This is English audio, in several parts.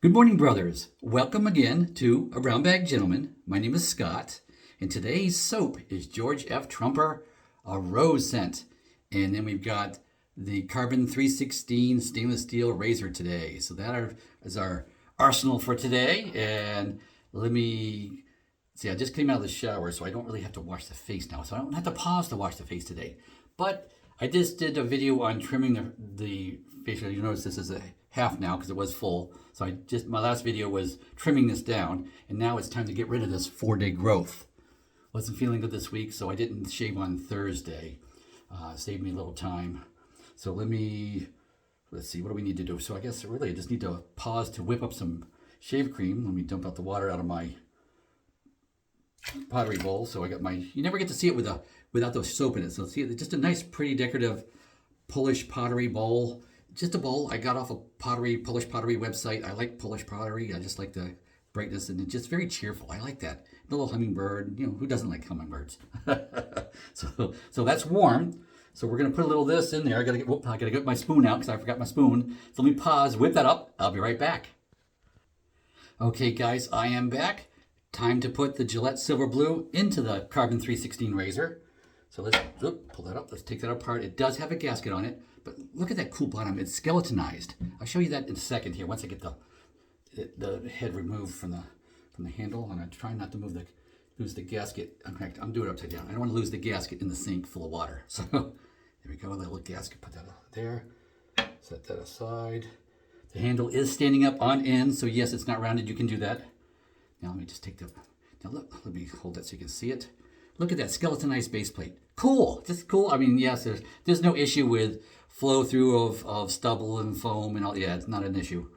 Good morning, brothers. Welcome again to A Brown Bag Gentleman. My name is Scott, and today's soap is George F. Trumper, a rose scent. And then we've got the Carbon 316 stainless steel razor today. So that is our arsenal for today. And let me see, I just came out of the shower, so I don't really have to wash the face now. So I don't have to pause to wash the face today. But I just did a video on trimming the facial. You notice this is a half now because it was full. So my last video was trimming this down, and now it's time to get rid of this 4-day growth. Wasn't feeling good this week, so I didn't shave on Thursday. Saved me a little time. So let's see, what do we need to do? So I guess really I just need to pause to whip up some shave cream. Let me dump out the water out of my pottery bowl. So I got you never get to see it without the soap in it. So see, it's just a nice, pretty, decorative Polish pottery bowl. Just a bowl I got off a Polish pottery website. I like Polish pottery. I just like the brightness, and it's just very cheerful. I like that. The little hummingbird, who doesn't like hummingbirds? So that's warm. So we're gonna put a little of this in there. I gotta get my spoon out because I forgot my spoon. So let me pause, whip that up. I'll be right back. Okay, guys, I am back. Time to put the Gillette Silver Blue into the Carbon 316 razor. So let's pull that up. Let's take that apart. It does have a gasket on it, but look at that cool bottom. It's skeletonized. I'll show you that in a second here once I get the head removed from the handle. And I'm trying not to lose the gasket. In fact, I'm doing it upside down. I don't want to lose the gasket in the sink full of water. So there we go. The little gasket. Put that there. Set that aside. The handle is standing up on end, so yes, it's not rounded. You can do that. Now let me just take let me hold that so you can see it. Look at that skeletonized base plate. Cool, just cool. I mean, yes, there's no issue with flow through of stubble and foam and all. Yeah, it's not an issue.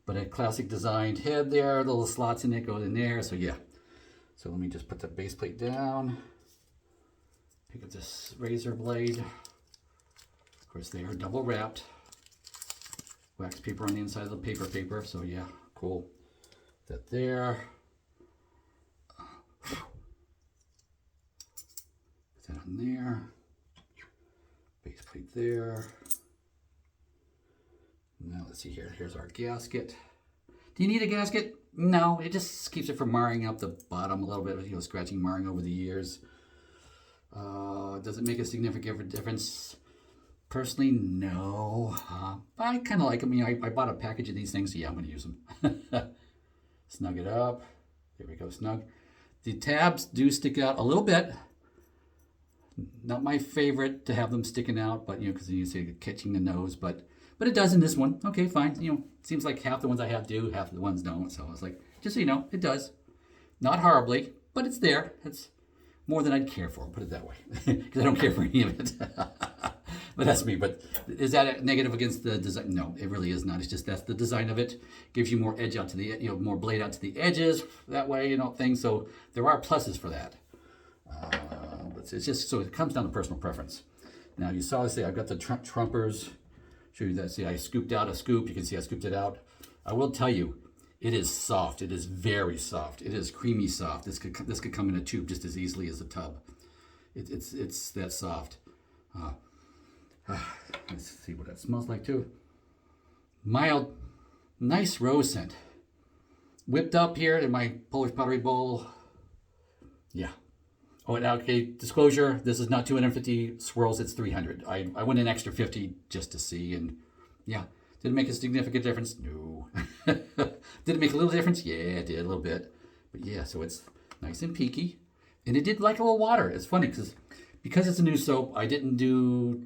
But a classic designed head there, little slots in it, go in there. So yeah. So let me just put the base plate down. Pick up this razor blade. Of course, they are double wrapped. Wax paper on the inside of the paper. So yeah, cool. That there. Put that on there. Base plate there. Now let's see here. Here's our gasket. Do you need a gasket? No, it just keeps it from marring up the bottom a little bit, scratching, marring over the years. Does it make a significant difference? Personally, no. I kind of like them. I bought a package of these things, so yeah, I'm going to use them. Snug it up. There we go, snug. The tabs do stick out a little bit. Not my favorite to have them sticking out, but because you see it catching the nose, but it does in this one. Okay, fine. Seems like half the ones I have do, half the ones don't. So I was like, just so you know, it does. Not horribly, but it's there. It's more than I'd care for, put it that way, because I don't care for any of it. But that's me. But is that a negative against the design? No, it really is not. It's just that's the design of it. Gives you more edge out to the, more blade out to the edges that way, things. So there are pluses for that. But it's just, so it comes down to personal preference. Now you saw, I've got the Trumpers. Show you that. See, I scooped out a scoop. You can see I scooped it out. I will tell you, it is soft. It is very soft. It is creamy soft. This could come in a tube just as easily as a tub. It's that soft. Let's see what that smells like too. Mild, nice rose scent. Whipped up here in my Polish pottery bowl. Yeah. Oh, and okay, disclosure, this is not 250 swirls, it's 300. I went an extra 50 just to see, and yeah. Did it make a significant difference? No. Did it make a little difference? Yeah, it did a little bit. But yeah, so it's nice and peaky. And it did like a little water. It's funny because it's a new soap, I didn't do...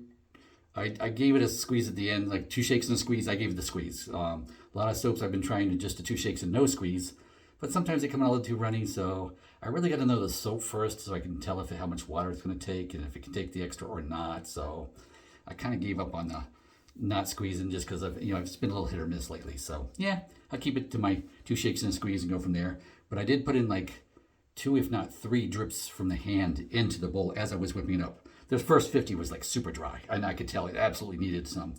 I gave it a squeeze at the end, like 2 shakes and a squeeze. I gave it the squeeze. A lot of soaps I've been trying to just do 2 shakes and no squeeze, but sometimes they come out a little too runny. So I really got to know the soap first so I can tell how much water it's going to take and if it can take the extra or not. So I kind of gave up on the not squeezing just because I've been a little hit or miss lately. So yeah, I'll keep it to my 2 shakes and a squeeze and go from there. But I did put in like 2, if not 3 drips from the hand into the bowl as I was whipping it up. The first 50 was like super dry, and I could tell it absolutely needed some.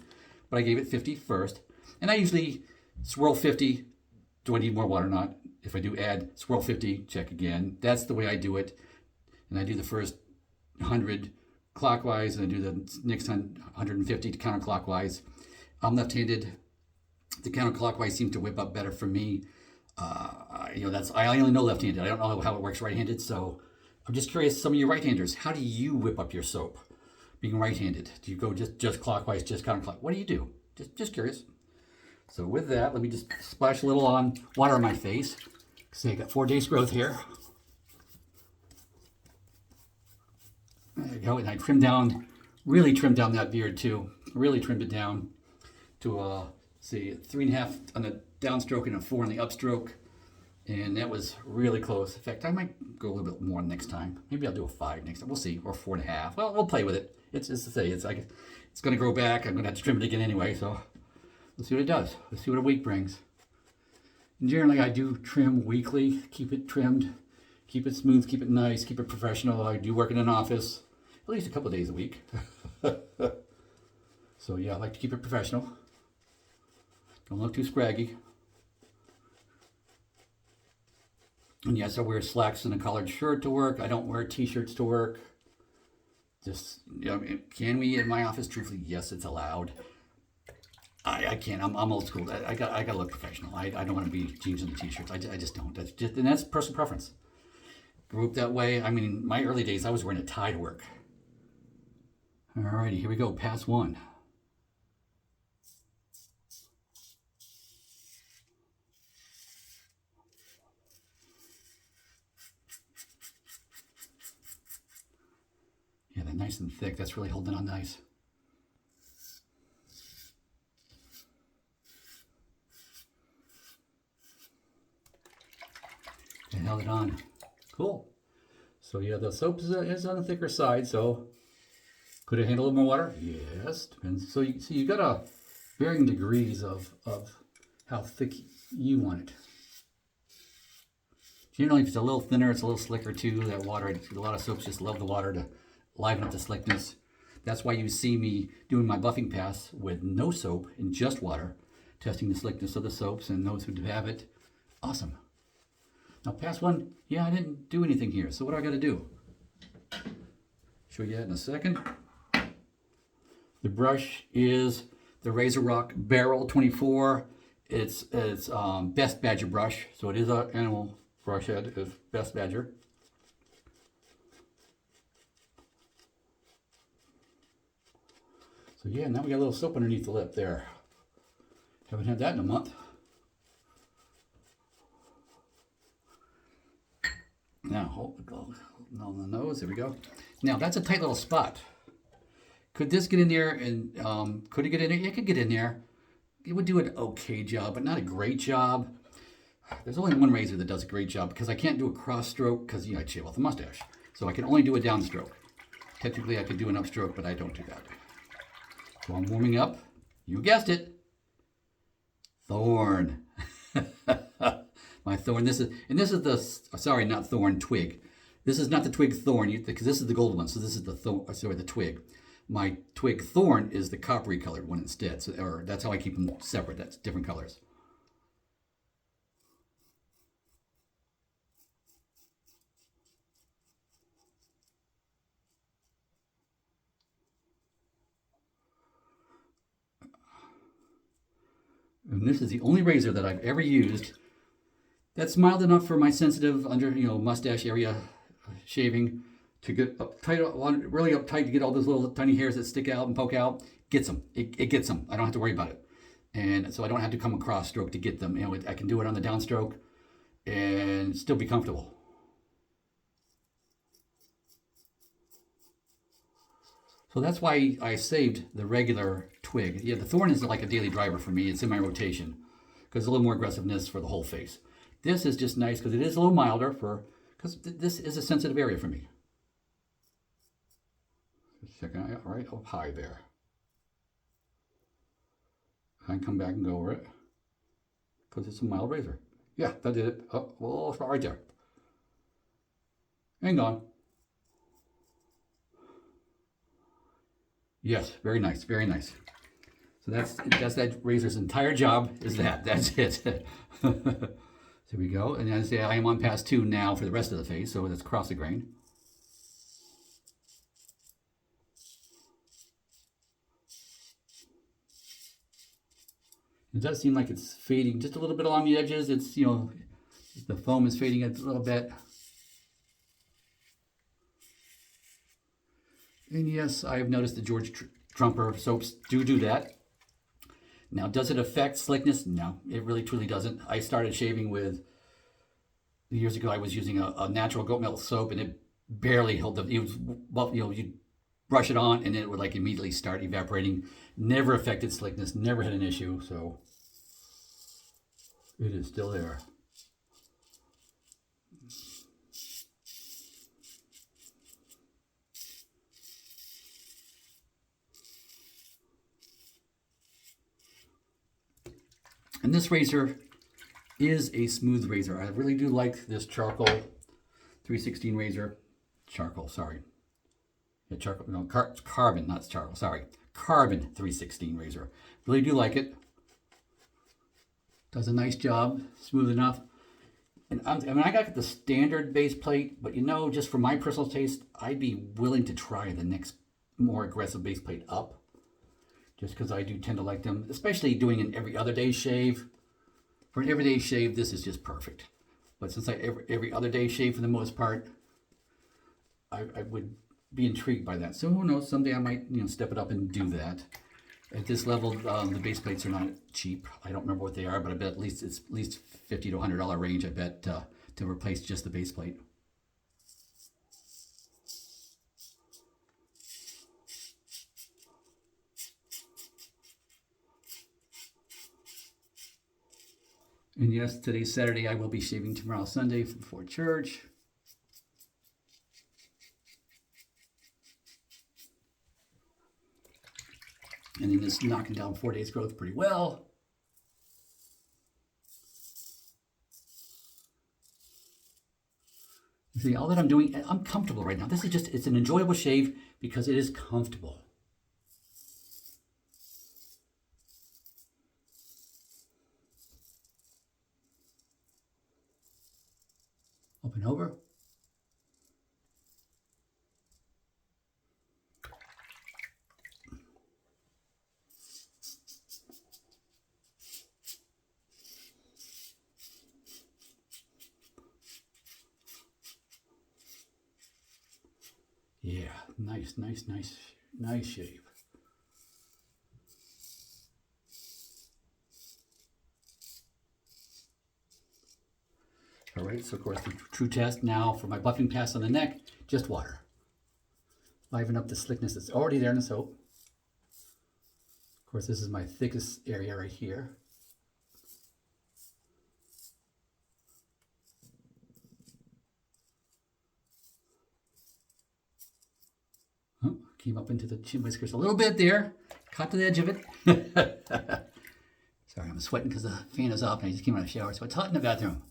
But I gave it 50 first, and I usually swirl 50. Do I need more water or not? If I do add, swirl 50, check again. That's the way I do it. And I do the first 100 clockwise, and I do the next 150 counterclockwise. I'm left-handed. The counterclockwise seems to whip up better for me. I only know left-handed. I don't know how it works right-handed. So I'm just curious, some of you right-handers, how do you whip up your soap? Being right-handed, do you go just clockwise, just counterclockwise? What do you do? Just curious. So with that, let me just splash a little on water on my face. See, I got 4 days growth here. There you go, and I really trimmed down that beard too. Really trimmed it down to see 3.5 on the downstroke and a 4 on the upstroke, and that was really close. In fact, I might go a little bit more next time. Maybe I'll do a 5 next time. We'll see, or 4.5. Well, we'll play with it. It's just to say, it's going to grow back. I'm going to have to trim it again anyway. So let's see what it does. Let's see what a week brings. And generally, I do trim weekly. Keep it trimmed, keep it smooth, keep it nice, keep it professional. I do work in an office at least a couple of days a week. So yeah, I like to keep it professional. Don't look too scraggy. And yes, I wear slacks and a collared shirt to work. I don't wear t-shirts to work. Just, can we in my office? Truthfully, yes, it's allowed. I can't. I'm old school. I got to look professional. I don't want to be jeans and t-shirts. I just don't. And that's personal preference. Grew up that way. I mean, my early days, I was wearing a tie to work. Alrighty, here we go. Pass 1. Yeah, they're nice and thick. That's really holding on nice. And held it on. Cool. So yeah, the soap is on the thicker side, so could it handle a little more water? Yes, depends. So you see, you got a varying degrees of how thick you want it. Generally, if it's a little thinner, it's a little slicker too. That water, a lot of soaps just love the water to liven up the slickness. That's why you see me doing my buffing pass with no soap and just water, testing the slickness of the soaps, and those who do have it, awesome. Now pass 1, yeah, I didn't do anything here, so what do I got to do? Show you that in a second. The brush is the Razorock Barrel 24. It's Best Badger brush, so it is an animal brush head. It's Best Badger. So yeah, now we got a little soap underneath the lip there. Haven't had that in a month. Now, hold on the nose, there we go. Now, that's a tight little spot. Could this get in there and, could it get in there? Yeah, it could get in there. It would do an okay job, but not a great job. There's only one razor that does a great job because I can't do a cross stroke because, I shave off the mustache. So I can only do a downstroke. Technically, I could do an upstroke, but I don't do that. So I'm warming up. You guessed it. Thorn. My thorn. This is the, sorry, not thorn, twig. This is not the twig thorn, because this is the gold one. So this is the thorn, sorry, the twig. My twig thorn is the coppery colored one instead. So, or that's how I keep them separate. That's different colors. And this is the only razor that I've ever used that's mild enough for my sensitive under, mustache area shaving to get up tight, really up tight to get all those little tiny hairs that stick out and poke out. Gets them. It gets them. I don't have to worry about it. And so I don't have to come across stroke to get them. I can do it on the downstroke and still be comfortable. So that's why I saved the regular twig. Yeah, the thorn is like a daily driver for me. It's in my rotation because a little more aggressiveness for the whole face. This is just nice because it is a little milder because this is a sensitive area for me. Second eye, all right, up high there. I can come back and go over it because it's a mild razor. Yeah, that did it. Oh, well, right there. And gone. Yes, very nice, very nice. So that's that razor's entire job is that. That's it. There we go. And as I am on pass 2 now for the rest of the face, so that's cross the grain. It does seem like it's fading just a little bit along the edges. It's, you know, the foam is fading a little bit. And yes, I've noticed the George Trumper soaps do that. Now, does it affect slickness? No, it really truly doesn't. I started shaving with, years ago, I was using a natural goat milk soap, and it barely held the, it was, well, you know, you brush it on and it would like immediately start evaporating. Never affected slickness, never had an issue, so it is still there. And this razor is a smooth razor. I really do like this charcoal 316 razor. Charcoal, sorry. Yeah, charcoal, no, carbon, not charcoal, sorry. Carbon 316 razor. Really do like it. Does a nice job, smooth enough. And I mean, I got the standard base plate, but you know, just for my personal taste, I'd be willing to try the next more aggressive base plate up. Just because I do tend to like them, especially doing an every other day shave. For an everyday shave, this is just perfect. But since I every other day shave for the most part, I would be intrigued by that. So who knows? Someday I might, you know, step it up and do that. At this level, the base plates are not cheap. I don't remember what they are, but I bet at least it's at least $50 to $100 range. I bet to replace just the base plate. And yes, today's Saturday. I will be shaving tomorrow Sunday before church. And then just knocking down 4 days growth pretty well. You see, all that I'm doing, I'm comfortable right now. This is just, it's an enjoyable shave because it is comfortable. Up and over. Yeah, nice shave. All right, so of course the true test now for my buffing pass on the neck, just water. Liven up the slickness that's already there in the soap. Of course, this is my thickest area right here. Oh, came up into the chin whiskers a little bit there. Caught to the edge of it. Sorry, I'm sweating because the fan is off and I just came out of the shower, so it's hot in the bathroom.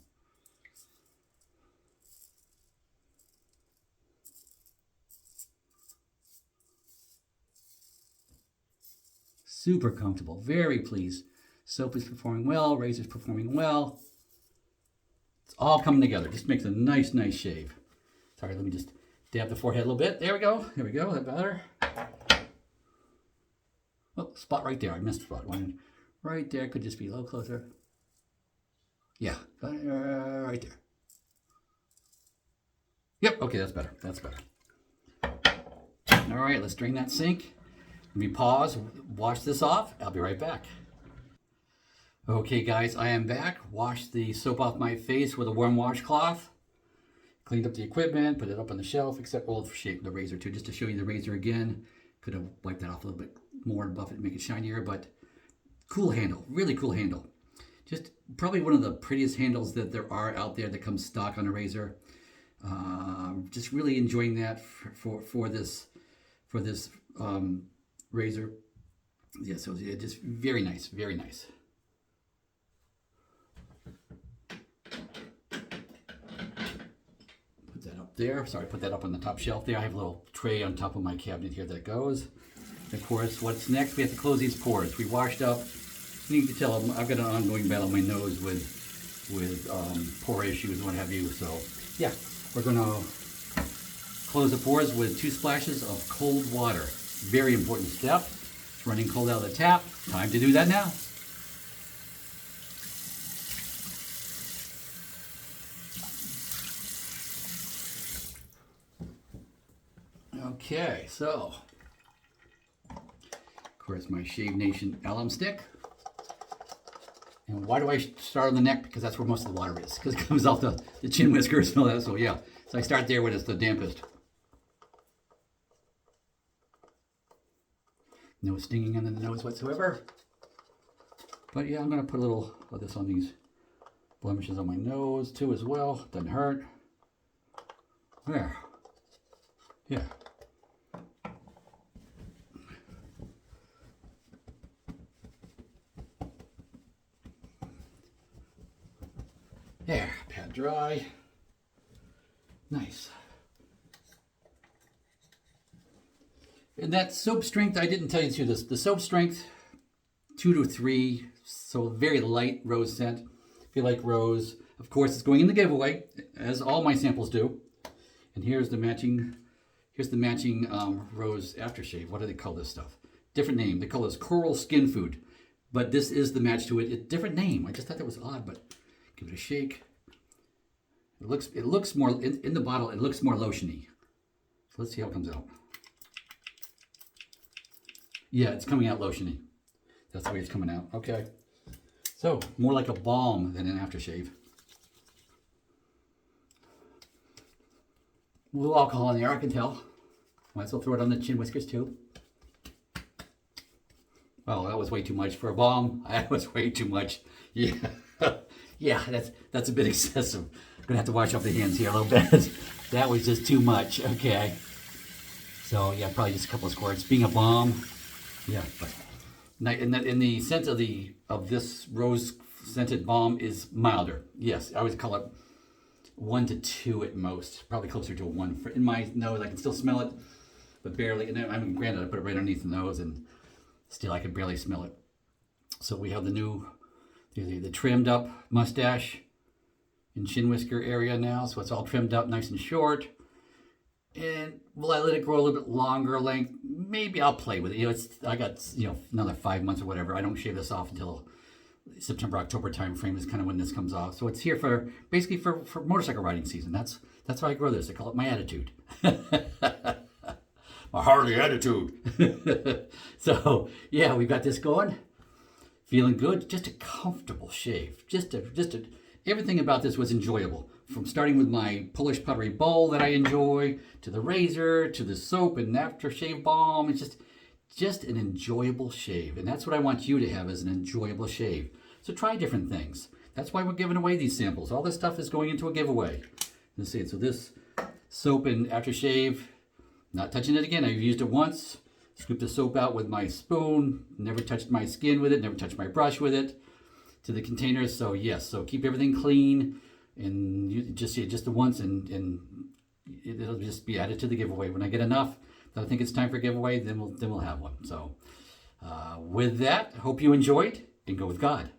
Super comfortable, very pleased. Soap is performing well, razor's performing well. It's all coming together. Just makes a nice shave. Sorry, let me just dab the forehead a little bit. There we go. There we go. That better. Oh, spot right there. I missed a spot. One right there. Could just be a little closer. Yeah, right there. Yep. Okay, that's better. That's better. All right, let's drain that sink. Let me pause, wash this off. I'll be right back. Okay, guys, I am back. Washed the soap off my face with a warm washcloth. Cleaned up the equipment, put it up on the shelf, except for the razor too, just to show you the razor again. Could have wiped that off a little bit more and buff it, make it shinier, but cool handle, really cool handle. Just probably one of the prettiest handles that there are out there that comes stock on a razor. Just really enjoying that for this razor. Yeah, so yeah, just very nice, very nice. Put that up there. Sorry, put that up on the top shelf there. I have a little tray on top of my cabinet here that goes. Of course, what's next? We have to close these pores. We washed up. You need to tell them I've got an ongoing battle on my nose with pore issues and what have you. So yeah, we're gonna close the pores with 2 splashes of cold water. Very important step. It's running cold out of the tap. Time to do that now. Okay, so of course my Shave Nation alum stick. And why do I start on the neck? Because that's where most of the water is. Because it comes off the chin whiskers and all that. So yeah, so I start there when it's the dampest. No stinging under the nose whatsoever. But yeah, I'm going to put a little of this on these blemishes on my nose too as well. Doesn't hurt. There. Yeah. There, pat dry. Nice. And that soap strength, I didn't tell you to this. The soap strength, 2 to 3, so very light rose scent. If you like rose, of course, it's going in the giveaway, as all my samples do. And here's the matching rose aftershave. What do they call this stuff? Different name. They call this coral skin food, but this is the match to it. It's a different name. I just thought that was odd, but give it a shake. It looks more in the bottle. It looks more lotiony. So let's see how it comes out. Yeah, it's coming out lotiony. That's the way it's coming out. Okay. So more like a balm than an aftershave. A little alcohol in there, I can tell. Might as well throw it on the chin whiskers too. Oh, that was way too much for a balm. That was way too much. Yeah, yeah, that's a bit excessive. I'm gonna have to wash off the hands here a little bit. That was just too much. Okay. So yeah, probably just a couple of squirts. Being a balm, yeah. But in the scent of this rose scented balm is milder. Yes, I always call it 1 to 2 at most. Probably closer to a 1. In my nose, I can still smell it, but barely. And I mean, granted, I put it right underneath the nose, and still I can barely smell it. So we have the trimmed up mustache and chin whisker area now. So it's all trimmed up nice and short. And will I let it grow a little bit longer length? Maybe I'll play with it. I got another 5 months or whatever. I don't shave this off until September, October time frame is kind of when this comes off. So it's here for basically for motorcycle riding season. That's why I grow this. I call it my attitude. My Harley attitude. So yeah, we got this going. Feeling good. Just a comfortable shave. Everything about this was enjoyable. From starting with my Polish pottery bowl that I enjoy, to the razor, to the soap and aftershave balm. It's just an enjoyable shave. And that's what I want you to have, is an enjoyable shave. So try different things. That's why we're giving away these samples. All this stuff is going into a giveaway. Let's see. So this soap and aftershave, not touching it again. I've used it once. Scooped the soap out with my spoon. Never touched my skin with it. Never touched my brush with it. To the containers. So yes. So keep everything clean. And you just see it just the once, and it'll just be added to the giveaway. When I get enough that I think it's time for a giveaway, then we'll have one. So with that, hope you enjoyed, and go with God.